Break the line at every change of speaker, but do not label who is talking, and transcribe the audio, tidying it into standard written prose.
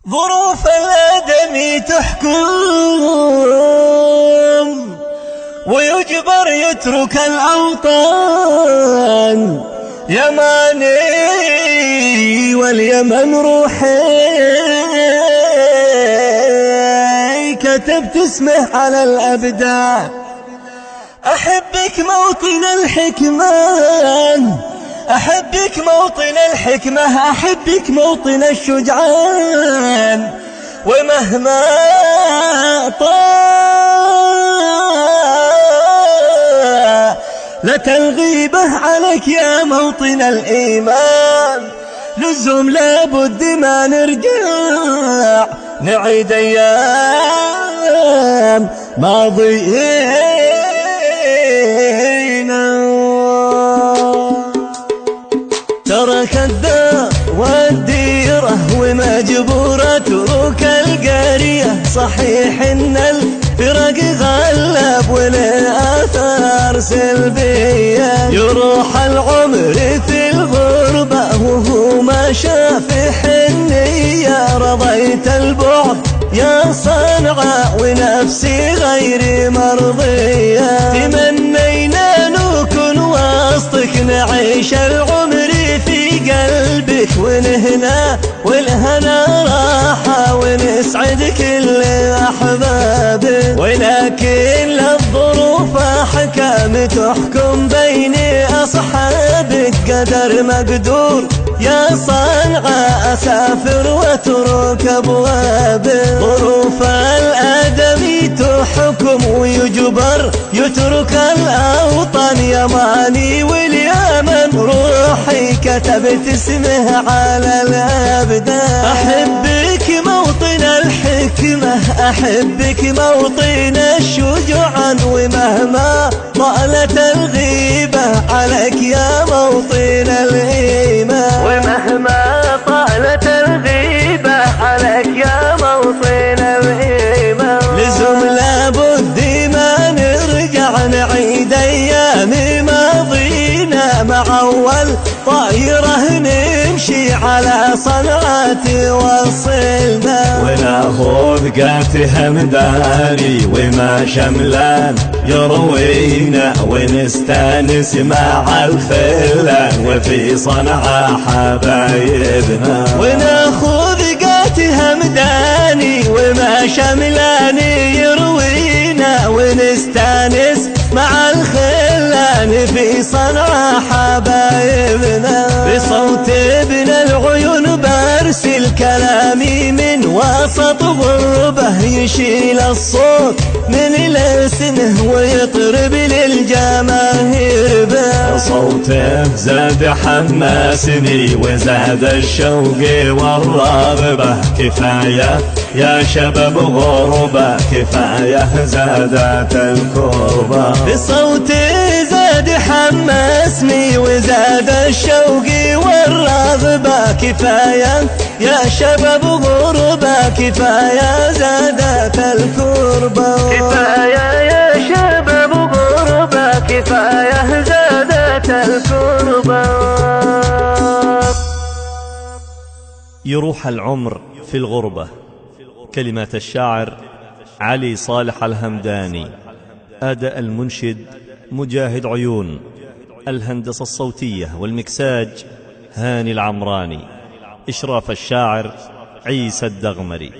ظروف الآدمي تحكم ويجبر يترك الأوطان، يماني واليمن روحي كتبت اسمه على الأبدان. أحبك موطن الحكمة، أحبك موطن الحكمة، أحبك موطن الشجعان، ومهما طالت الغيبة عليك يا موطن الإيمان، لزوم لابد ما نرجع نعيد أيام ماضينا. ترك الدار والديرة ومجبورة ترك القرية، صحيح إن الفرق غلب والآثار سلبية، يروح العمر في الغربة وهو ما شاف حنية، رضيت البعد يا صنعاء ونفسي غير مرضية، تمنينا نكون وسطك نعيش العمر في قلبك ونهنا والهنا راحة ونسعد كل أحبابك، ولكن للظروف أحكام تحكم بين أصحابك، قدر مقدور يا صنعاء أسافر واترك أبوابك، ظروف الآدمي تحكم ويجبر يترك الأوطان، يماني واليمن روحي كتبت اسمه على الأبدان. أحبك موطن الحكمة، أحبك موطن الشجعان، ومهما طالت الغيبة عليك يا موطن الإيمان، ومهما طالت الغيبة عليك يا موطن الإيمان، لزوم لابد ما نرجع نعيد أيام ماضينا، مع أول طائرة نمشي على صنعاء توصلنا، وناخذ قات همداني وما شملان يروينا، ونستانس مع الخلان وفي صنعاء حبايبنا، وناخذ قات همداني وما شملان يروينا، ونستانس مع الخلان في صنعاء حبايبنا، بصوت ابن العيون برسل كلامي من وسط غربه، يشيل الصوت من لسنه ويطرب للجماهير به، صوته زاد حماسني وزاد الشوق والرغبة، كفاية يا شباب غربة، كفاية زادت الكربة، بصوتي زاد حمسني وزاد الشوق والرغبة، كفاية يا شباب غربة، كفاية زادت الكربة، كفاية يا شباب غربة، كفاية زادت الكربة.
يروح العمر في الغربة. كلمات الشاعر علي صالح الهمداني، أداء المنشد مجاهد عيون، الهندسة الصوتية والمكساج هاني العمراني، إشراف الشاعر عيسى الدغمري.